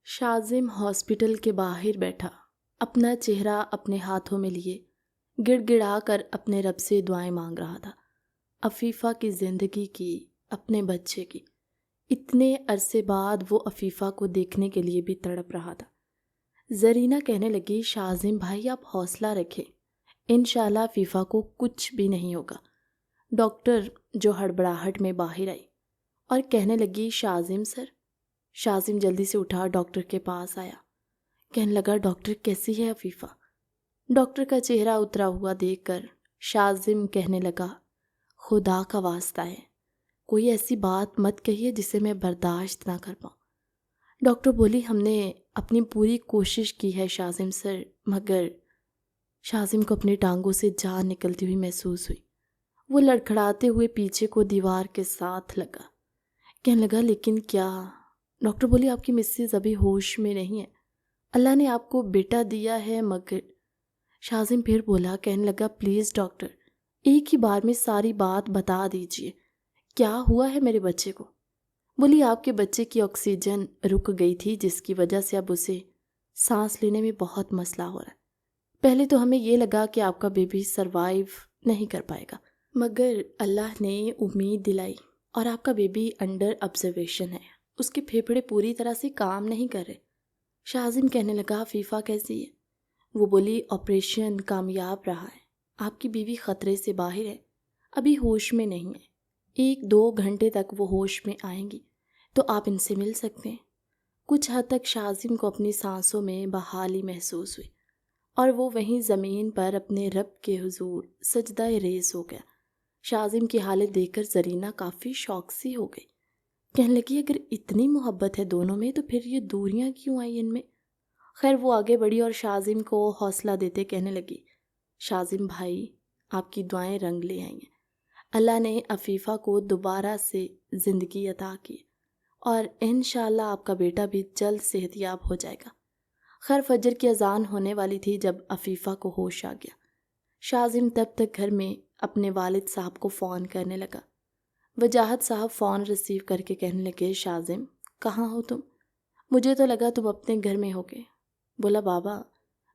Shazim hospital کے باہر بیٹھا، اپنا چہرہ اپنے ہاتھوں میں لیے گڑ گڑا کر اپنے رب سے دعائیں مانگ رہا تھا، عفیفہ کی زندگی کی، اپنے بچے کی۔ اتنے عرصے بعد وہ عفیفہ کو دیکھنے کے لیے بھی تڑپ رہا تھا۔ زرینہ کہنے لگی، شازم بھائی آپ حوصلہ رکھیں، انشاءاللہ عفیفہ کو کچھ بھی نہیں ہوگا۔ ڈاکٹر جو ہڑبڑاہٹ میں باہر آئی اور کہنے لگی، شازم سر۔ شازم جلدی سے اٹھا، ڈاکٹر کے پاس آیا، کہنے لگا، ڈاکٹر کیسی ہے عفیفہ؟ ڈاکٹر کا چہرہ اترا ہوا دیکھ کر شازم کہنے لگا، خدا کا واسطہ ہے، کوئی ایسی بات مت کہیے جسے میں برداشت نہ کر پاؤں۔ ڈاکٹر بولی، ہم نے اپنی پوری کوشش کی ہے شازم سر، مگر شازم کو اپنی ٹانگوں سے جان نکلتی ہوئی محسوس ہوئی۔ وہ لڑکھڑاتے ہوئے پیچھے کو دیوار کے ساتھ لگا، کہنے لگا، لیکن کیا؟ ڈاکٹر بولی، آپ کی مسز ابھی ہوش میں نہیں ہے، اللہ نے آپ کو بیٹا دیا ہے مگر۔ شازم پھر بولا، کہنے لگا، پلیز ڈاکٹر ایک ہی بار میں ساری بات بتا دیجئے، کیا ہوا ہے میرے بچے کو؟ بولی، آپ کے بچے کی آکسیجن رک گئی تھی جس کی وجہ سے اب اسے سانس لینے میں بہت مسئلہ ہو رہا ہے۔ پہلے تو ہمیں یہ لگا کہ آپ کا بیبی سروائیو نہیں کر پائے گا، مگر اللہ نے امید دلائی اور آپ کا بیبی انڈر آبزرویشن ہے، اس کے پھیپھڑے پوری طرح سے کام نہیں کر رہے۔ شازم کہنے لگا، عفیفہ کیسی ہے؟ وہ بولی، آپریشن کامیاب رہا ہے، آپ کی بیوی خطرے سے باہر ہے، ابھی ہوش میں نہیں ہے، 1-2 گھنٹے تک وہ ہوش میں آئیں گی تو آپ ان سے مل سکتے ہیں۔ کچھ حد تک شازم کو اپنی سانسوں میں بحالی محسوس ہوئی اور وہ وہیں زمین پر اپنے رب کے حضور سجدہ ریز ہو گیا۔ شازم کی حالت دیکھ کر زرینہ کافی شوق سی ہو گئی، کہنے لگی، اگر اتنی محبت ہے دونوں میں تو پھر یہ دوریاں کیوں آئی ان میں؟ خیر وہ آگے بڑھی اور شازم کو حوصلہ دیتے کہنے لگی، شازم بھائی آپ کی دعائیں رنگ لے آئی ہیں، اللہ نے عفیفہ کو دوبارہ سے زندگی عطا کی اور انشاءاللہ آپ کا بیٹا بھی جلد صحت یاب ہو جائے گا۔ خیر فجر کی اذان ہونے والی تھی جب عفیفہ کو ہوش آ گیا۔ شازم تب تک گھر میں اپنے والد صاحب کو فون کرنے لگا۔ وجاہت صاحب فون ریسیو کر کے کہنے لگے، شازم کہاں ہو تم؟ مجھے تو لگا تم اپنے گھر میں ہوگے۔ بولا، بابا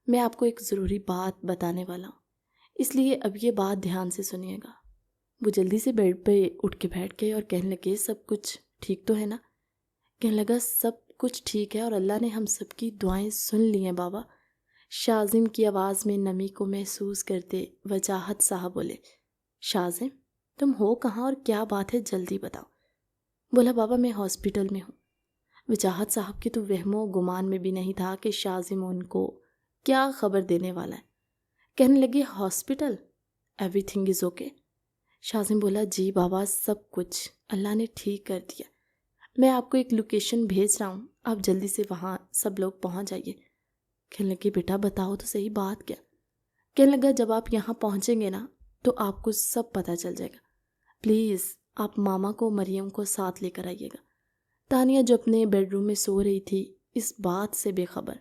میں آپ کو ایک ضروری بات بتانے والا ہوں، اس لیے اب یہ بات دھیان سے سنیے گا۔ وہ جلدی سے بیڈ پہ اٹھ کے بیٹھ گئے اور کہنے لگے، سب کچھ ٹھیک تو ہے نا؟ کہنے لگا، سب کچھ ٹھیک ہے اور اللہ نے ہم سب کی دعائیں سن لی ہیں بابا۔ شازم کی آواز میں نمی کو محسوس کرتے وجاہت صاحب بولے، شازم تم ہو کہاں اور کیا بات ہے، جلدی بتاؤ۔ بولا، بابا میں ہاسپٹل میں ہوں۔ وجاہت صاحب کے تو وہم و گمان میں بھی نہیں تھا کہ شازم ان کو کیا خبر دینے والا ہے۔ کہنے لگے، hospital, everything is okay? Shazam بولا، جی بابا سب کچھ اللہ نے ٹھیک کر دیا، میں آپ کو ایک لوکیشن بھیج رہا ہوں، آپ جلدی سے وہاں سب لوگ پہنچ جائیے۔ کہنے لگے، بیٹا بتاؤ تو صحیح بات کیا؟ کہنے لگا، جب آپ یہاں پہنچیں گے نا تو آپ کو سب پتہ چل جائے گا، پلیز آپ ماما کو مریم کو ساتھ لے کر آئیے گا۔ تانیہ جو اپنے بیڈ روم میں سو رہی تھی اس بات سے بے خبر۔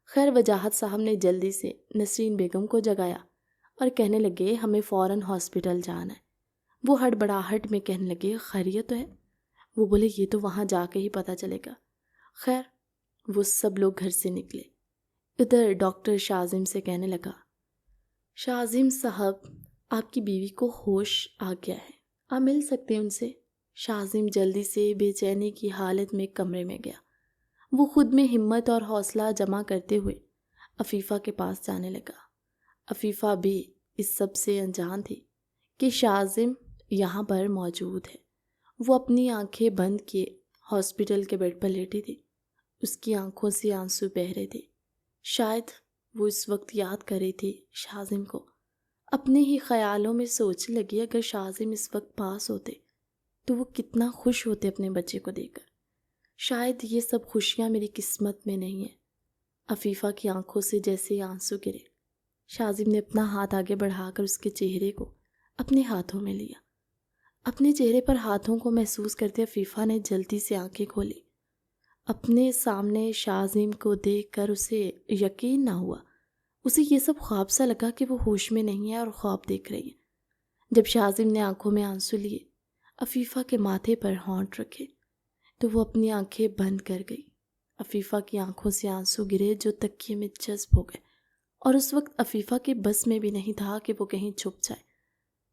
خیر وجاہت صاحب نے جلدی سے نسرین بیگم کو جگایا اور کہنے لگے، ہمیں فوراً ہاسپٹل جانا ہے۔ وہ ہڑبڑاہٹ میں کہنے لگے، خیریت تو ہے؟ وہ بولے، یہ تو وہاں جا کے ہی پتہ چلے گا۔ خیر وہ سب لوگ گھر سے نکلے۔ ادھر ڈاکٹر شازم سے کہنے لگا، شازم صاحب آپ کی بیوی کو ہوش آ گیا ہے، آپ مل سکتے ہیں ان سے۔ شازم جلدی سے بے چینی کی حالت میں کمرے میں گیا۔ وہ خود میں ہمت اور حوصلہ جمع کرتے ہوئے عفیفہ کے پاس جانے لگا۔ عفیفہ بھی اس سب سے انجان تھی کہ شازم یہاں پر موجود ہے۔ وہ اپنی آنکھیں بند کیے ہاسپٹل کے بیڈ پر لیٹی تھی، اس کی آنکھوں سے آنسو بہہ رہے تھے۔ شاید وہ اس وقت یاد کر رہی تھی شازم کو، اپنے ہی خیالوں میں سوچنے لگی، اگر شازم اس وقت پاس ہوتے تو وہ کتنا خوش ہوتے اپنے بچے کو دیکھ کر۔ شاید یہ سب خوشیاں میری قسمت میں نہیں ہیں۔ عفیفہ کی آنکھوں سے جیسے آنسو گرے، شازم نے اپنا ہاتھ آگے بڑھا کر اس کے چہرے کو اپنے ہاتھوں میں لیا۔ اپنے چہرے پر ہاتھوں کو محسوس کرتے عفیفہ نے جلدی سے آنکھیں کھولی۔ اپنے سامنے شازم کو دیکھ کر اسے یقین نہ ہوا، اسے یہ سب خواب سا لگا کہ وہ ہوش میں نہیں ہے اور خواب دیکھ رہی ہے۔ جب شازم نے آنکھوں میں آنسو لیے، عفیفہ کے ماتھے پر ہونٹ رکھے تو وہ اپنی آنکھیں بند کر گئی عفیفہ کی آنکھوں سے آنسو گرے جو تکیے میں جذب ہو گئے، اور اس وقت عفیفہ کے بس میں بھی نہیں تھا کہ وہ کہیں چھپ جائے۔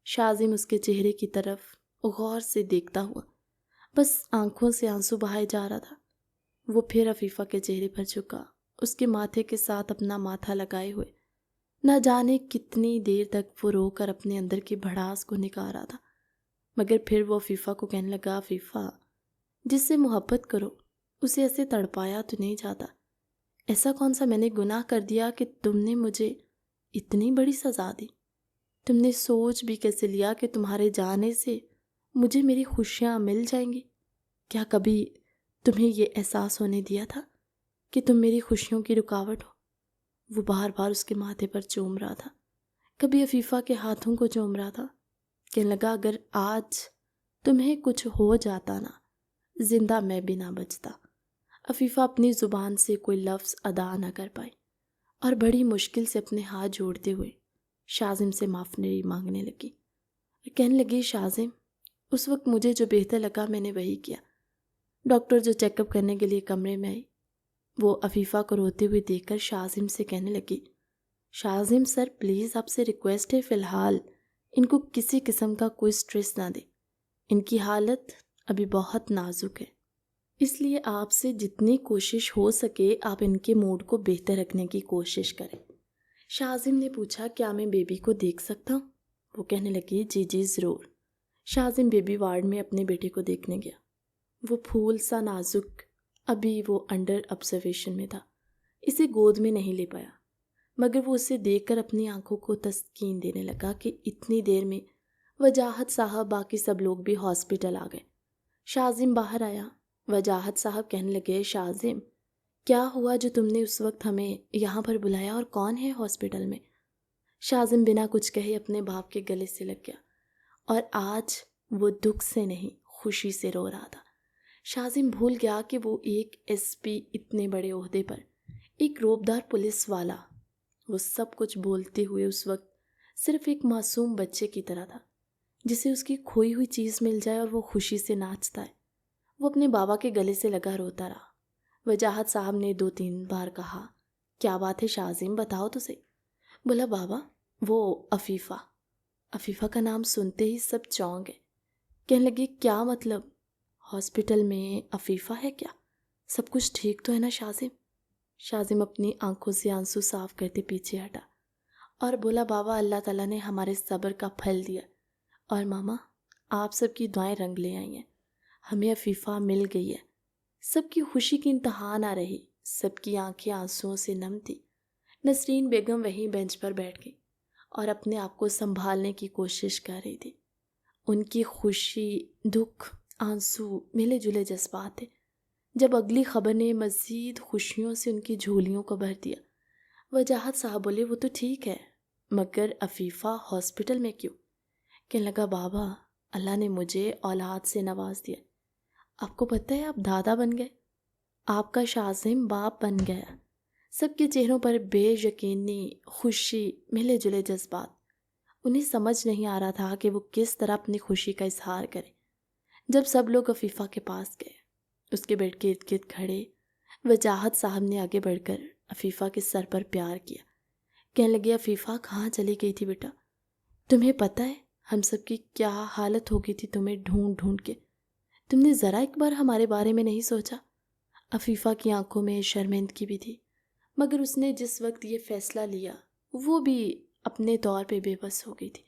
شاذم اس کے چہرے کی طرف غور سے دیکھتا ہوا بس آنکھوں سے آنسو بہائے جا رہا تھا۔ وہ پھر عفیفہ کے چہرے پر جھکا، اس کے ماتھے کے ساتھ اپنا ماتھا لگائے ہوئے۔ نہ جانے کتنی دیر تک وہ رو کر اپنے اندر کی بھڑاس کو نکال رہا تھا، مگر پھر وہ عفیفہ کو کہنے لگا، عفیفہ، جس سے محبت کرو اسے ایسے تڑپایا تو نہیں جاتا۔ ایسا کون سا میں نے گناہ کر دیا کہ تم نے مجھے اتنی بڑی سزا دی؟ تم نے سوچ بھی کیسے لیا کہ تمہارے جانے سے مجھے میری خوشیاں مل جائیں گی؟ کیا کبھی تمہیں یہ احساس ہونے دیا تھا کہ تم میری خوشیوں کی رکاوٹ ہو؟ وہ بار بار اس کے ماتھے پر چوم رہا تھا، کبھی عفیفہ کے ہاتھوں کو چوم رہا تھا۔ کہنے لگا، اگر آج تمہیں کچھ ہو جاتا نا، زندہ میں بھی نہ بچتا۔ عفیفہ اپنی زبان سے کوئی لفظ ادا نہ کر پائی اور بڑی مشکل سے اپنے ہاتھ جوڑتے ہوئے شاذم سے معافی مانگنے لگی۔ کہنے لگی، شاذم، اس وقت مجھے جو بہتر لگا میں نے وہی کیا۔ ڈاکٹر جو چیک اپ کرنے کے لیے کمرے میں آئی، وہ عفیفہ کو روتے ہوئے دیکھ کر شاذم سے کہنے لگی، شاذم سر، پلیز آپ سے ریکویسٹ ہے، فی الحال ان کو کسی قسم کا کوئی سٹریس نہ دیں۔ ان کی حالت ابھی بہت نازک ہے، اس لیے آپ سے جتنی کوشش ہو سکے آپ ان کے موڈ کو بہتر رکھنے کی کوشش کریں۔ شاذم نے پوچھا، کیا میں بیبی کو دیکھ سکتا ہوں؟ وہ کہنے لگی، جی جی ضرور۔ شاذم بیبی وارڈ میں اپنے بیٹے کو دیکھنے گیا۔ وہ پھول سا نازک، ابھی وہ انڈر آبزرویشن میں تھا، اسے گود میں نہیں لے پایا، مگر وہ اسے دیکھ کر اپنی آنکھوں کو تسکین دینے لگا کہ اتنی دیر میں وجاہت صاحب باقی سب لوگ بھی ہاسپٹل آ گئے۔ شاذم باہر آیا۔ وجاہت صاحب کہنے لگے، شاذم، کیا ہوا جو تم نے اس وقت ہمیں یہاں پر بلایا، اور کون ہے ہاسپٹل میں؟ شاذم بنا کچھ کہے اپنے باپ کے گلے سے لگ گیا، اور آج وہ دکھ سے نہیں خوشی سے رو رہا تھا۔ شاذم بھول گیا کہ وہ ایک ایس پی، اتنے بڑے عہدے پر، ایک روبدار پولیس والا، وہ سب کچھ بولتے ہوئے اس وقت صرف ایک معصوم بچے کی طرح تھا جسے اس کی کھوئی ہوئی چیز مل جائے اور وہ خوشی سے ناچتا ہے۔ وہ اپنے بابا کے گلے سے لگا روتا رہا۔ وجاہت صاحب نے 2-3 بار کہا، کیا بات ہے شاذم، بتاؤ تو صحیح۔ بولا، بابا، وہ عفیفہ۔ عفیفہ کا نام سنتے ہی سب چونک گئے۔ کہنے لگے، کیا مطلب؟ ہاسپٹل میں عفیفہ ہے کیا؟ سب کچھ ٹھیک تو ہے نا شاذم؟ شاذم اپنی آنکھوں سے آنسو صاف کرتے پیچھے ہٹا اور بولا، بابا، اللہ تعالیٰ نے ہمارے صبر کا پھل دیا، اور ماما، آپ سب کی دعائیں رنگ لے آئی ہیں، ہمیں عفیفہ مل گئی ہے۔ سب کی خوشی کی انتہا نہ رہی، سب کی آنکھیں آنسوؤں سے نم تھی۔ نسرین بیگم وہیں بینچ پر بیٹھ گئی اور اپنے آپ کو سنبھالنے کی کوشش کر رہی تھی۔ ان کی خوشی، دکھ، آنسو ملے جلے جذبات تھے۔ جب اگلی خبر نے مزید خوشیوں سے ان کی جھولیوں کو بھر دیا، وجاہت صاحب بولے، وہ تو ٹھیک ہے، مگر عفیفہ ہاسپٹل میں کیوں؟ کہنے لگا، بابا، اللہ نے مجھے اولاد سے نواز دیا۔ آپ کو پتہ ہے آپ دادا بن گئے، آپ کا شاذم باپ بن گیا۔ سب کے چہروں پر بے یقینی، خوشی، ملے جلے جذبات۔ انہیں سمجھ نہیں آ رہا تھا کہ وہ کس طرح اپنی خوشی کا اظہار کرے۔ جب سب لوگ عفیفہ کے پاس گئے، اس کے بیڈ کے ارد گرد کھڑے، وجاہت صاحب نے آگے بڑھ کر عفیفہ کے سر پر پیار کیا۔ کہنے لگے، عفیفہ، کہاں چلی گئی تھی بیٹا؟ تمہیں پتہ ہے ہم سب کی کیا حالت ہو گئی تھی تمہیں ڈھونڈ ڈھونڈ کے؟ تم نے ذرا ایک بار ہمارے بارے میں نہیں سوچا؟ عفیفہ کی آنکھوں میں شرمندگی بھی تھی، مگر اس نے جس وقت یہ فیصلہ لیا وہ بھی اپنے طور پہ بے بس ہو گئی تھی۔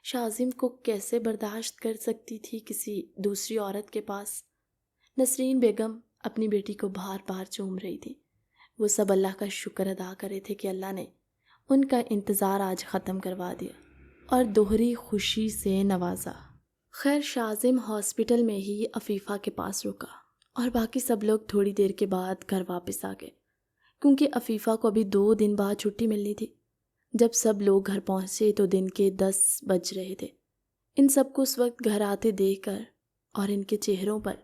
شاذم کو کیسے برداشت کر سکتی تھی کسی دوسری عورت کے پاس؟ نسرین بیگم اپنی بیٹی کو بار بار چوم رہی تھی۔ وہ سب اللہ کا شکر ادا کر رہے تھے کہ اللہ نے ان کا انتظار آج ختم کروا دیا اور دوہری خوشی سے نوازا۔ خیر، شاذم ہاسپٹل میں ہی عفیفہ کے پاس رکا اور باقی سب لوگ تھوڑی دیر کے بعد گھر واپس آ گئے، کیونکہ عفیفہ کو ابھی 2 دن بعد چھٹی ملنی تھی۔ جب سب لوگ گھر پہنچے تو دن کے 10 بج رہے تھے۔ ان سب کو اس وقت گھر آتے دیکھ کر اور ان کے چہروں پر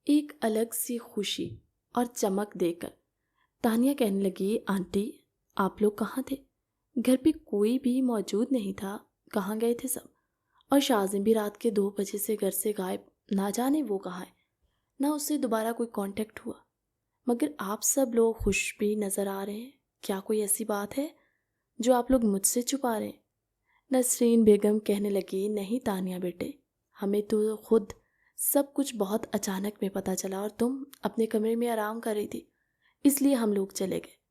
ایک الگ سی خوشی اور چمک دیکھ کر تانیہ کہنے لگی، آنٹی، آپ لوگ کہاں تھے؟ گھر پہ کوئی بھی موجود نہیں تھا، کہاں گئے تھے سب؟ اور شاذم بھی رات کے 2 بجے سے گھر سے غائب، نہ جانے وہ کہاں ہے، نہ اس سے دوبارہ کوئی کانٹیکٹ ہوا۔ مگر آپ سب لوگ خوش بھی نظر آ رہے ہیں، کیا کوئی ایسی بات ہے جو آپ لوگ مجھ سے چھپا رہے ہیں؟ نسرین بیگم کہنے لگی، نہیں تانیہ بیٹے، ہمیں تو خود سب کچھ بہت اچانک میں پتہ چلا اور تم اپنے کمرے میں آرام کر رہی تھی، اس لیے ہم لوگ چلے گئے۔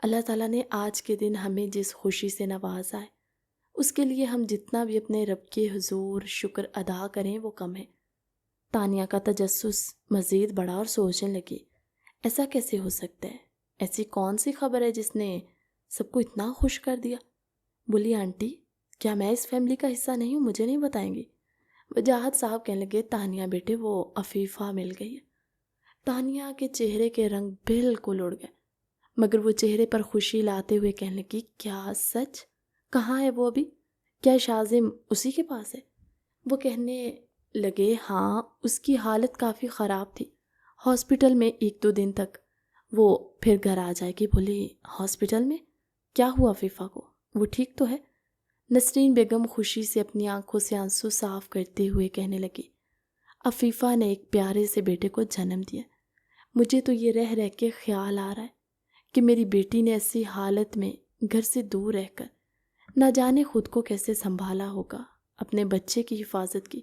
اللہ تعالیٰ نے آج کے دن ہمیں جس خوشی سے نوازا ہے اس کے لیے ہم جتنا بھی اپنے رب کے حضور شکر ادا کریں وہ کم ہے۔ تانیہ کا تجسس مزید بڑھا اور سوچنے لگی، ایسا کیسے ہو سکتا ہے؟ ایسی کون سی خبر ہے جس نے سب کو اتنا خوش کر دیا؟ بولی، آنٹی کیا میں اس فیملی کا حصہ نہیں ہوں؟ مجھے نہیں بتائیں گی؟ وجاہت صاحب کہنے لگے، تانیہ بیٹے وہ عفیفہ مل گئی ہے۔ تانیہ کے چہرے کے رنگ بالکل اڑ گئے، مگر وہ چہرے پر خوشی لاتے ہوئے کہنے لگی، کیا سچ؟ کہاں ہے وہ ابھی؟ کیا شازم اسی کے پاس ہے؟ وہ کہنے لگے، ہاں اس کی حالت کافی خراب تھی، ہاسپٹل میں 1-2 دن تک، وہ پھر گھر آ جائے گی۔ بولی، ہاسپٹل میں؟ کیا ہوا عفیفہ کو؟ وہ ٹھیک تو ہے؟ نسرین بیگم خوشی سے اپنی آنکھوں سے آنسو صاف کرتے ہوئے کہنے لگی، عفیفہ نے ایک پیارے سے بیٹے کو جنم دیا۔ مجھے تو یہ رہ رہ کے خیال آ رہا ہے کہ میری بیٹی نے ایسی حالت میں گھر سے دور رہ کر نہ جانے خود کو کیسے سنبھالا ہوگا، اپنے بچے کی حفاظت کی،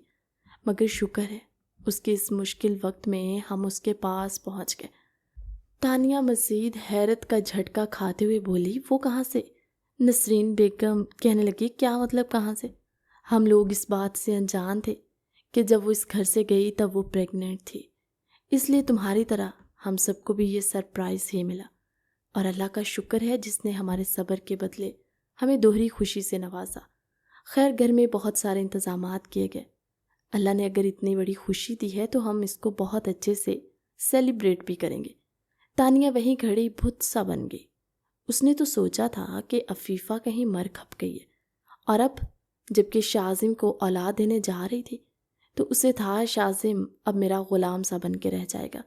مگر شکر ہے اس کے اس مشکل وقت میں ہم اس کے پاس پہنچ گئے۔ تانیہ مزید حیرت کا جھٹکا کھاتے ہوئے بولی، وہ کہاں سے؟ نسرین بیگم کہنے لگی، کیا مطلب کہاں سے؟ ہم لوگ اس بات سے انجان تھے کہ جب وہ اس گھر سے گئی تب وہ پریگننٹ تھی، اس لیے تمہاری طرح ہم سب کو بھی یہ سرپرائز ہی ملا، اور اللہ کا شکر ہے جس نے ہمارے صبر کے بدلے ہمیں دوہری خوشی سے نوازا۔ خیر گھر میں بہت سارے انتظامات کیے گئے، اللہ نے اگر اتنی بڑی خوشی دی ہے تو ہم اس کو بہت اچھے سے سیلیبریٹ بھی کریں گے۔ تانیہ وہیں کھڑی بت سا بن گئی۔ اس نے تو سوچا تھا کہ عفیفہ کہیں مر کھپ گئی ہے، اور اب جب کہ شازم کو اولاد دینے جا رہی تھی تو اسے تھا شازم اب میرا غلام سا بن کے رہ جائے گا،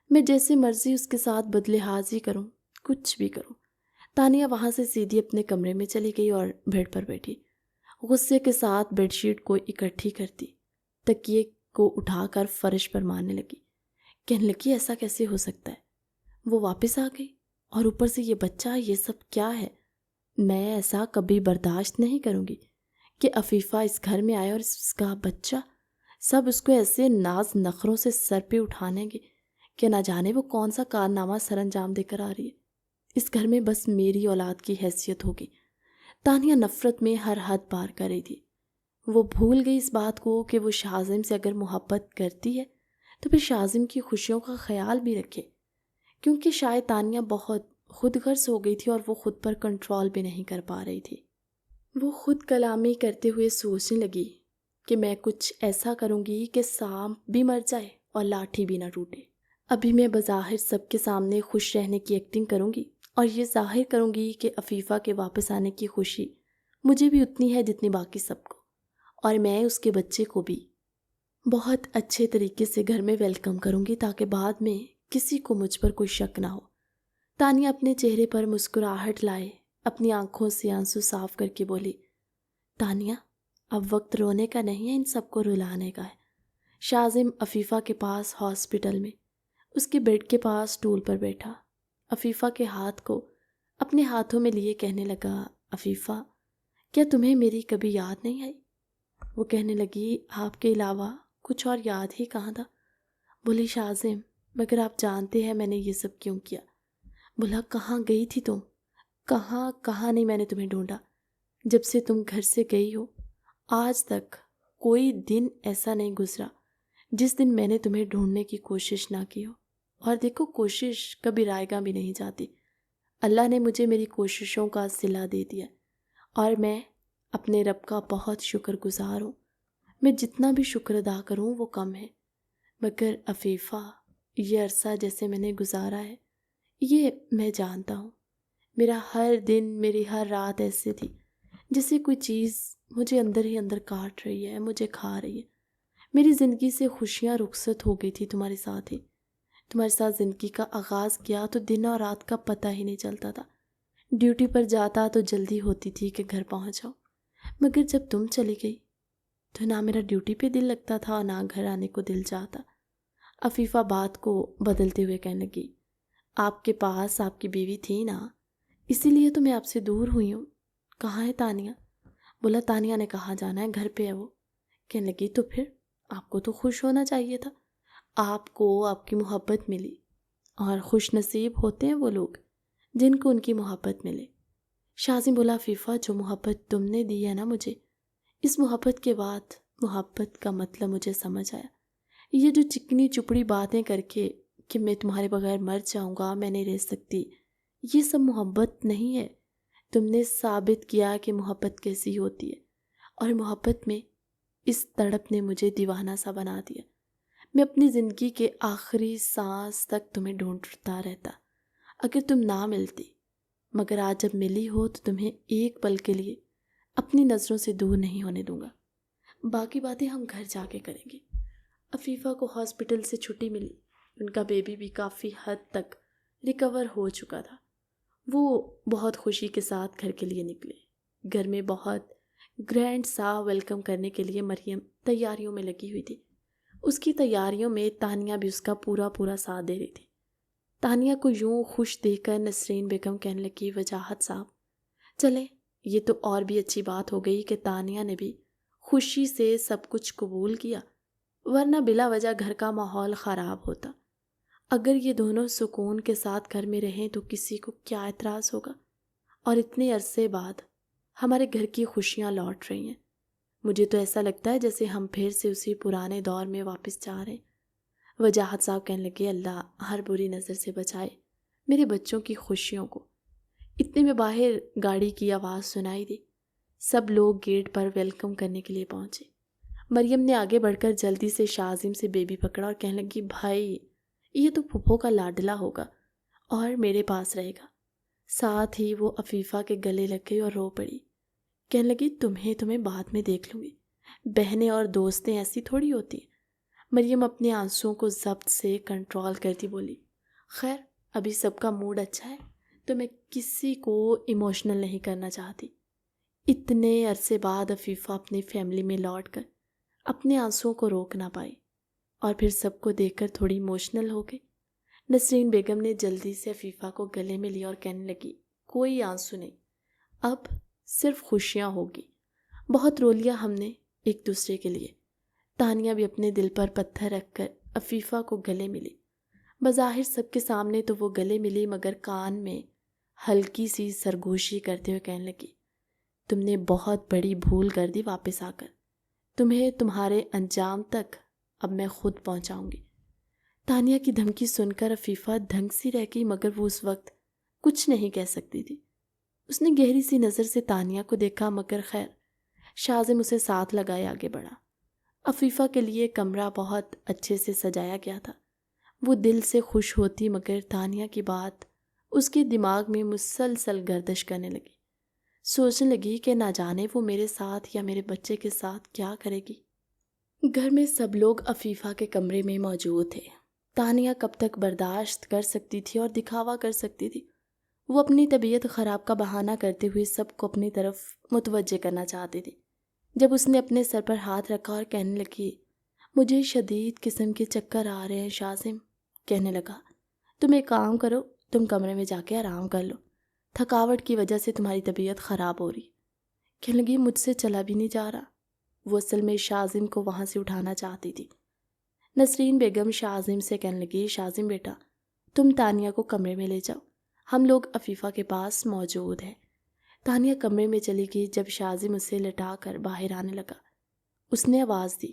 میں جیسے مرضی اس کے ساتھ بدلحاظی کروں، کچھ بھی کروں۔ تانیہ وہاں سے سیدھی اپنے کمرے میں چلی گئی اور بیڈ پر بیٹھی، غصے کے ساتھ بیڈ شیٹ کو اکٹھی کرتی، تکیے کو اٹھا کر فرش پر مارنے لگی، کہنے لگی، ایسا کیسے ہو سکتا ہے؟ وہ واپس آ گئی اور اوپر سے یہ بچہ، یہ سب کیا ہے؟ میں ایسا کبھی برداشت نہیں کروں گی کہ عفیفہ اس گھر میں آئے اور اس کا بچہ، سب اس کو ایسے ناز نخروں سے سر پہ اٹھانے گے کہ نہ جانے وہ کون سا کارنامہ سر انجام دے کر آ رہی ہے۔ اس گھر میں بس میری اولاد کی حیثیت ہوگی۔ تانیہ نفرت میں ہر حد پار کر رہی تھی۔ وہ بھول گئی اس بات کو کہ وہ شازم سے اگر محبت کرتی ہے تو پھر شازم کی خوشیوں کا خیال بھی رکھے، کیونکہ شاید تانیہ بہت خود غرض ہو گئی تھی اور وہ خود پر کنٹرول بھی نہیں کر پا رہی تھی۔ وہ خود کلامی کرتے ہوئے سوچنے لگی کہ میں کچھ ایسا کروں گی کہ سانپ بھی مر جائے اور لاٹھی بھی نہ ٹوٹے۔ ابھی میں بظاہر سب کے سامنے خوش رہنے کی ایکٹنگ کروں گی اور یہ ظاہر کروں گی کہ عفیفہ کے واپس آنے کی خوشی مجھے بھی اتنی ہے جتنی باقی سب کو، اور میں اس کے بچے کو بھی بہت اچھے طریقے سے گھر میں ویلکم کروں گی تاکہ بعد میں کسی کو مجھ پر کوئی شک نہ ہو۔ تانیہ اپنے چہرے پر مسکراہٹ لائے اپنی آنکھوں سے آنسو صاف کر کے بولی، تانیہ اب وقت رونے کا نہیں ہے، ان سب کو رلانے کا ہے۔ شازم عفیفہ کے پاس ہاسپٹل میں اس کے بیڈ کے پاس سٹول پر بیٹھا، عفیفہ کے ہاتھ کو اپنے ہاتھوں میں لیے کہنے لگا، عفیفہ کیا تمہیں میری کبھی یاد نہیں آئی؟ وہ کہنے لگی، آپ کے علاوہ کچھ اور یاد ہی کہاں تھا؟ بولی، شازم مگر آپ جانتے ہیں میں نے یہ سب کیوں کیا؟ بولا، کہاں گئی تھی تم؟ کہاں نہیں میں نے تمہیں ڈھونڈا، جب سے تم گھر سے گئی ہو آج تک کوئی دن ایسا نہیں گزرا جس دن میں نے تمہیں ڈھونڈنے کی کوشش نہ کی ہو، اور دیکھو کوشش کبھی رائے گاں بھی نہیں جاتی، اللہ نے مجھے میری کوششوں کا صلہ دے دیا، اور میں اپنے رب کا بہت شکر گزار ہوں۔ میں جتنا بھی شکر ادا کروں وہ کم ہے، مگر عفیفہ یہ عرصہ جیسے میں نے گزارا ہے یہ میں جانتا ہوں، میرا ہر دن میری ہر رات ایسے تھی جیسے کوئی چیز مجھے اندر ہی اندر کاٹ رہی ہے، مجھے کھا رہی ہے۔ میری زندگی سے خوشیاں رخصت ہو گئی تھی تمہارے ساتھ ہی، تمہارے ساتھ زندگی کا آغاز کیا تو دن اور رات کا پتہ ہی نہیں چلتا تھا، ڈیوٹی پر جاتا تو جلدی ہوتی تھی کہ گھر پہنچ جاؤ، مگر جب تم چلی گئی تو نہ میرا ڈیوٹی پہ دل لگتا تھا نہ گھر آنے کو دل چاہتا۔ عفیفہ بات کو بدلتے ہوئے کہنے لگی، آپ کے پاس آپ کی بیوی تھی نا، اسی لیے تو میں آپ سے دور ہوئی ہوں۔ کہاں ہے تانیہ؟ بولا تانیہ نے کہاں جانا ہے، گھر پہ ہے وہ۔ کہنے لگی تو پھر آپ کو تو خوش ہونا چاہیے تھا، آپ کو آپ کی محبت ملی، اور خوش نصیب ہوتے ہیں وہ لوگ جن کو ان کی محبت ملے۔ شاذم بولا عفیفہ جو محبت تم نے دی ہے نا مجھے، اس محبت کے بعد محبت کا مطلب مجھے سمجھ آیا۔ یہ جو چکنی چپڑی باتیں کر کے کہ میں تمہارے بغیر مر جاؤں گا، میں نہیں رہ سکتی، یہ سب محبت نہیں ہے۔ تم نے ثابت کیا کہ محبت کیسی ہوتی ہے، اور محبت میں اس تڑپ نے مجھے دیوانہ سا بنا دیا۔ میں اپنی زندگی کے آخری سانس تک تمہیں ڈھونڈتا رہتا، اگر تم نہ ملتی، مگر آج جب ملی ہو تو تمہیں ایک پل کے لیے اپنی نظروں سے دور نہیں ہونے دوں گا۔ باقی باتیں ہم گھر جا کے کریں گے۔ عفیفہ کو ہاسپٹل سے چھٹی ملی، ان کا بیبی بھی کافی حد تک ریکور ہو چکا تھا۔ وہ بہت خوشی کے ساتھ گھر کے لیے نکلے۔ گھر میں بہت گرینڈ سا ویلکم کرنے کے لیے مریم تیاریوں میں لگی ہوئی تھی۔ اس کی تیاریوں میں تانیہ بھی اس کا پورا ساتھ دے رہی تھی۔ تانیہ کو یوں خوش دیکھ کر نسرین بیگم کہنے لگی وجاہت صاحب چلیں، یہ تو اور بھی اچھی بات ہو گئی کہ تانیہ نے بھی خوشی سے سب کچھ قبول کیا، ورنہ بلا وجہ گھر کا ماحول خراب ہوتا۔ اگر یہ دونوں سکون کے ساتھ گھر میں رہیں تو کسی کو کیا اعتراض ہوگا، اور اتنے عرصے بعد ہمارے گھر کی خوشیاں لوٹ رہی ہیں۔ مجھے تو ایسا لگتا ہے جیسے ہم پھر سے اسی پرانے دور میں واپس جا رہے ہیں۔ وجاہت صاحب کہنے لگے اللہ ہر بری نظر سے بچائے میرے بچوں کی خوشیوں کو۔ اتنے میں باہر گاڑی کی آواز سنائی دی، سب لوگ گیٹ پر ویلکم کرنے کے لیے پہنچے۔ مریم نے آگے بڑھ کر جلدی سے شاذم سے بیبی پکڑا اور کہنے لگی بھائی یہ تو پھپھو کا لاڈلا ہوگا اور میرے پاس رہے گا۔ ساتھ ہی وہ عفیفہ کے گلے لگ گئی اور رو پڑی، کہنے لگی تمہیں بعد میں دیکھ لوں گی، بہنیں اور دوستیں ایسی تھوڑی ہوتی ہیں۔ مریم اپنے آنسوؤں کو ضبط سے کنٹرول کرتی بولی خیر ابھی سب کا موڈ اچھا ہے تو میں کسی کو ایموشنل نہیں کرنا چاہتی۔ اتنے عرصے بعد عفیفہ اپنی فیملی میں لوٹ کر اپنے آنسوؤں کو روک نہ پائی اور پھر سب کو دیکھ کر تھوڑی ایموشنل ہو گئی۔ نسرین بیگم نے جلدی سے عفیفہ کو گلے میں لیا اور کہنے لگی کوئی آنسو نہیں، اب صرف خوشیاں ہوگی۔ بہت رو لیا ہم نے ایک دوسرے کے لیے۔ تانیہ بھی اپنے دل پر پتھر رکھ کر عفیفہ کو گلے ملی۔ بظاہر سب کے سامنے تو وہ گلے ملی، مگر کان میں ہلکی سی سرگوشی کرتے ہوئے کہنے لگی تم نے بہت بڑی بھول کر دی واپس آ کر، تمہیں تمہارے انجام تک اب میں خود پہنچاؤں گی۔ تانیہ کی دھمکی سن کر عفیفہ دھنگ سی رہ گئی، مگر وہ اس وقت کچھ نہیں کہہ سکتی تھی۔ اس نے گہری سی نظر سے تانیہ کو دیکھا، مگر خیر شاذم اسے ساتھ لگائے آگے بڑھا۔ عفیفہ کے لیے کمرہ بہت اچھے سے سجایا گیا تھا۔ وہ دل سے خوش ہوتی، مگر تانیہ کی بات اس کے دماغ میں مسلسل گردش کرنے لگی۔ سوچنے لگی کہ نہ جانے وہ میرے ساتھ یا میرے بچے کے ساتھ کیا کرے گی۔ گھر میں سب لوگ عفیفہ کے کمرے میں موجود تھے۔ تانیہ کب تک برداشت کر سکتی تھی اور دکھاوا کر سکتی تھی؟ وہ اپنی طبیعت خراب کا بہانہ کرتے ہوئے سب کو اپنی طرف متوجہ کرنا چاہتی تھی۔ جب اس نے اپنے سر پر ہاتھ رکھا اور کہنے لگی مجھے شدید قسم کے چکر آ رہے ہیں شاذم، کہنے لگا تم ایک کام کرو، تم کمرے میں جا کے آرام کر لو، تھکاوٹ کی وجہ سے تمہاری طبیعت خراب ہو رہی۔ کہنے لگی مجھ سے چلا بھی نہیں جا رہا۔ وہ اصل میں شاذم کو وہاں سے اٹھانا چاہتی تھی۔ نسرین بیگم شاذم سے کہنے لگی شاذم بیٹا تم تانیہ کو کمرے میں لے جاؤ، ہم لوگ عفیفہ کے پاس موجود ہیں۔ تانیہ کمرے میں چلی گئی۔ جب شاذم اسے لٹا کر باہر آنے لگا اس نے آواز دی،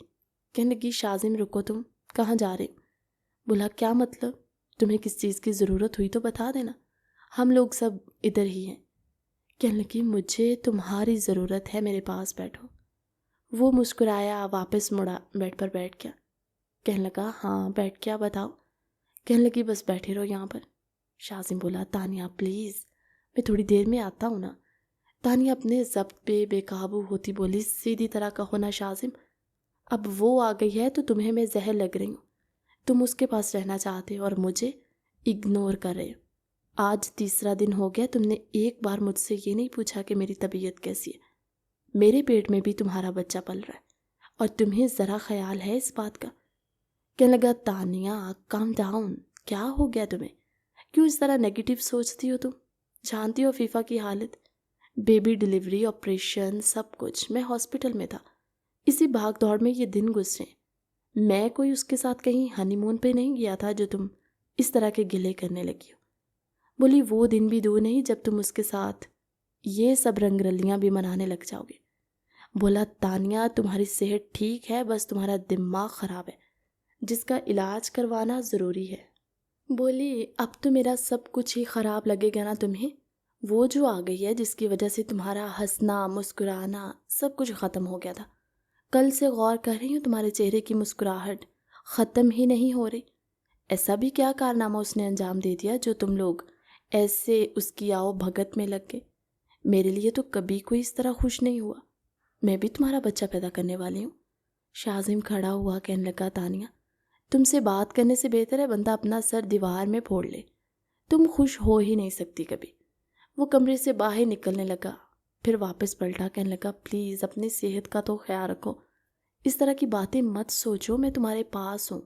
کہنے لگی شاذم رکو، تم کہاں جا رہے ہو؟ بولا کیا مطلب؟ تمہیں کس چیز کی ضرورت ہوئی تو بتا دینا، ہم لوگ سب ادھر ہی ہیں۔ کہنے لگی مجھے تمہاری ضرورت ہے، میرے پاس بیٹھو۔ وہ مسکرایا، واپس مڑا، بیڈ پر بیٹھ گیا۔ کہنے لگا ہاں بیٹھ گیا، بتاؤ۔ کہنے لگی بس بیٹھے رہو یہاں پر۔ شاذم بولا تانیہ پلیز میں تھوڑی دیر میں آتا ہوں نا۔ تانیہ اپنے ضبط پہ بے قابو ہوتی بولی سیدھی طرح کہو نا شاذم، اب وہ آ گئی ہے تو تمہیں میں زہر لگ رہی ہوں، تم اس کے پاس رہنا چاہتے ہو اور مجھے اگنور کر رہے ہو۔ آج تیسرا دن ہو گیا تم نے ایک بار مجھ سے یہ نہیں پوچھا کہ میری طبیعت کیسی ہے۔ میرے پیٹ میں بھی تمہارا بچہ پل رہا ہے اور تمہیں ذرا خیال ہے اس بات کا؟ کہنے لگا تانیہ کام ڈاؤن، کیا ہو گیا تمہیں؟ کیوں اس طرح نیگیٹو سوچتی ہو تم؟ جانتی ہو عفیفہ کی حالت، بیبی ڈلیوری، آپریشن، سب کچھ، میں ہاسپٹل میں تھا، اسی بھاگ دوڑ میں یہ دن گزرے۔ میں کوئی اس کے ساتھ کہیں ہنی مون پہ نہیں گیا تھا جو تم اس طرح کے گلے کرنے لگی ہو۔ بولی وہ دن بھی دور نہیں جب تم اس کے ساتھ یہ سب رنگ رلیاں بھی منانے لگ جاؤ گے۔ بولا تانیہ تمہاری صحت ٹھیک ہے، بس تمہارا دماغ خراب ہے جس کا علاج کروانا ضروری ہے۔ بولی اب تو میرا سب کچھ ہی خراب لگے گا نا تمہیں؟ وہ جو آ گئی ہے جس کی وجہ سے تمہارا ہنسنا مسکرانا سب کچھ ختم ہو گیا تھا، کل سے غور کر رہی ہوں تمہارے چہرے کی مسکراہٹ ختم ہی نہیں ہو رہی۔ ایسا بھی کیا کارنامہ اس نے انجام دے دیا جو تم لوگ ایسے اس کی آؤ بھگت میں لگ گئے؟ میرے لیے تو کبھی کوئی اس طرح خوش نہیں ہوا، میں بھی تمہارا بچہ پیدا کرنے والی ہوں۔ شاہزم کھڑا ہوا کہنے لگا تانیہ تم سے بات کرنے سے بہتر ہے بندہ اپنا سر دیوار میں پھوڑ لے، تم خوش ہو ہی نہیں سکتی کبھی۔ وہ کمرے سے باہر نکلنے لگا، پھر واپس پلٹا کہنے لگا پلیز اپنی صحت کا تو خیال رکھو، اس طرح کی باتیں مت سوچو، میں تمہارے پاس ہوں،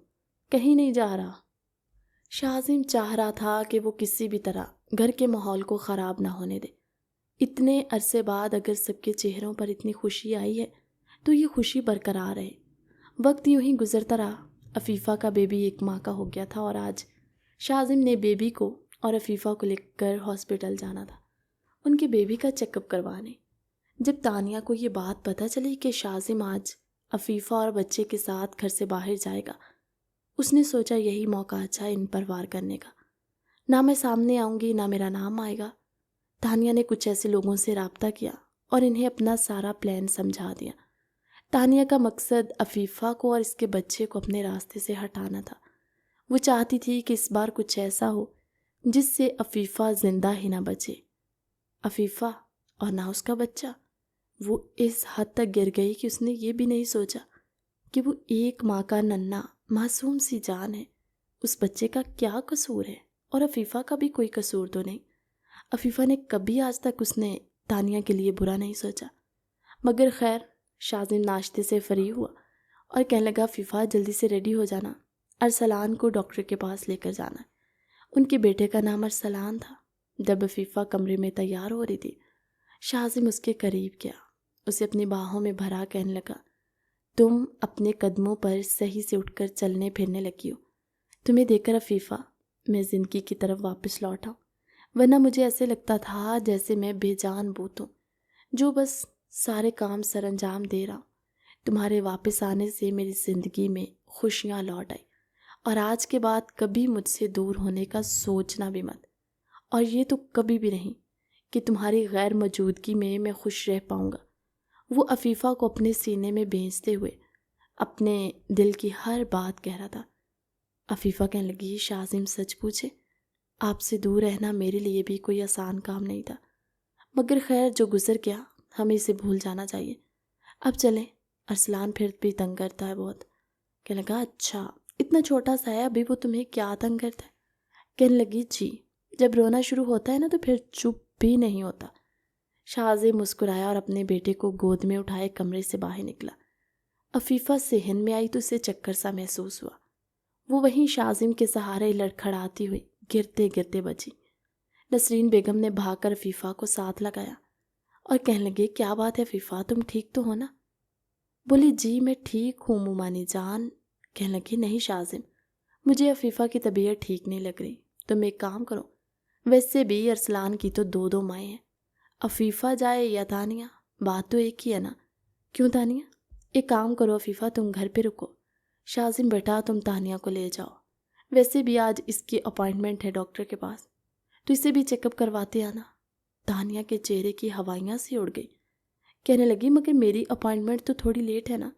کہیں نہیں جا رہا۔ شاہزم چاہ رہا تھا کہ وہ کسی بھی طرح گھر کے ماحول کو خراب نہ ہونے دے۔ اتنے عرصے بعد اگر سب کے چہروں پر اتنی خوشی آئی ہے تو یہ خوشی برقرار رہے۔ وقت یوں ہی گزرتا رہا، عفیفہ کا بیبی 1 ماہ کا ہو گیا تھا اور آج شاہزم نے بیبی کو اور عفیفہ کو لے کر ہاسپٹل جانا تھا ان کے بیبی کا چیک اپ کروانے۔ جب تانیہ کو یہ بات پتہ چلی کہ شاہزم آج عفیفہ اور بچے کے ساتھ گھر سے باہر جائے گا، اس نے سوچا یہی موقع اچھا ان پر وار کرنے کا، نہ میں سامنے آؤں گی نہ میرا نام آئے گا۔ تانیہ نے کچھ ایسے لوگوں سے رابطہ کیا اور انہیں اپنا سارا پلان سمجھا دیا۔ تانیہ کا مقصد عفیفہ کو اور اس کے بچے کو اپنے راستے سے ہٹانا تھا۔ وہ چاہتی تھی کہ اس بار کچھ ایسا ہو جس سے عفیفہ زندہ ہی نہ بچے۔ عفیفہ اور نہ اس کا بچہ۔ وہ اس حد تک گر گئی کہ اس نے یہ بھی نہیں سوچا کہ وہ 1 ماہ کا ننھا معصوم سی جان ہے، اس بچے کا کیا قصور ہے، اور عفیفہ کا بھی کوئی قصور تو نہیں۔ عفیفہ نے کبھی آج تک اس نے تانیہ کے لیے برا نہیں سوچا، مگر خیر شاہزم ناشتے سے فری ہوا اور کہنے لگا عفیفہ جلدی سے ریڈی ہو جانا، ارسلان کو ڈاکٹر کے پاس لے کر جانا ہے۔ ان کے بیٹے کا نام ارسلان تھا۔ جب عفیفہ کمرے میں تیار ہو رہی تھی، شاہزم اس کے قریب گیا، اسے اپنی باہوں میں بھرا کہنے لگا تم اپنے قدموں پر صحیح سے اٹھ کر چلنے پھرنے لگی ہو، تمہیں دیکھ کر عفیفہ میں زندگی کی طرف واپس لوٹا، ورنہ مجھے ایسے لگتا تھا جیسے میں بے جان بوت ہوں جو بس سارے کام سر انجام دے رہا ہوں۔ تمہارے واپس آنے سے میری زندگی میں خوشیاں لوٹ آئی، اور آج کے بعد کبھی مجھ سے دور ہونے کا سوچنا بھی مت، اور یہ تو کبھی بھی نہیں کہ تمہاری غیر موجودگی میں خوش رہ پاؤں گا۔ وہ عفیفہ کو اپنے سینے میں بھیجتے ہوئے اپنے دل کی ہر بات کہہ رہا تھا۔ عفیفہ کہنے لگی شاہزم سچ پوچھے آپ سے دور رہنا میرے لیے بھی کوئی آسان کام نہیں تھا، مگر خیر جو گزر گیا ہمیں اسے بھول جانا چاہیے، اب چلیں، ارسلان پھر بھی تنگ کرتا ہے بہت۔ کہنے لگا اچھا اتنا چھوٹا سا ہے ابھی وہ تمہیں کیا تنگ کرتا ہے؟ کہنے لگی جی جب رونا شروع ہوتا ہے نا تو پھر چپ بھی نہیں ہوتا۔ شاہزم مسکرایا اور اپنے بیٹے کو گود میں اٹھائے کمرے سے باہر نکلا۔ عفیفہ صحن میں آئی تو اسے چکر سا محسوس ہوا، وہ وہیں شاہزم کے سہارے لڑکھڑاتی ہوئی گرتے گرتے بچی۔ نسرین بیگم نے بھاگ کر عفیفہ کو ساتھ لگایا اور کہنے لگے کیا بات ہے عفیفہ تم ٹھیک تو ہو نا؟ بولی جی میں ٹھیک ہوں مومانی جان۔ کہنے لگی نہیں شاہزم مجھے عفیفہ کی طبیعت ٹھیک نہیں لگ رہی، تم ایک کام کرو، ویسے بھی ارسلان کی تو 2 مائیں ہیں، عفیفہ جائے یا تانیہ، بات تو ایک ہی ہے نا۔ کیوں تانیہ؟ ایک کام کرو عفیفہ تم گھر پہ رکو، شاہزم بیٹا تم تانیہ کو لے جاؤ، ویسے بھی آج اس کی اپائنٹمنٹ ہے ڈاکٹر کے پاس، تو اسے بھی چیک اپ کرواتے آنا۔ تانیہ کے چہرے کی ہوائیاں سی اڑ گئی، کہنے لگی مگر میری اپائنٹمنٹ تو تھوڑی لیٹ ہے نا۔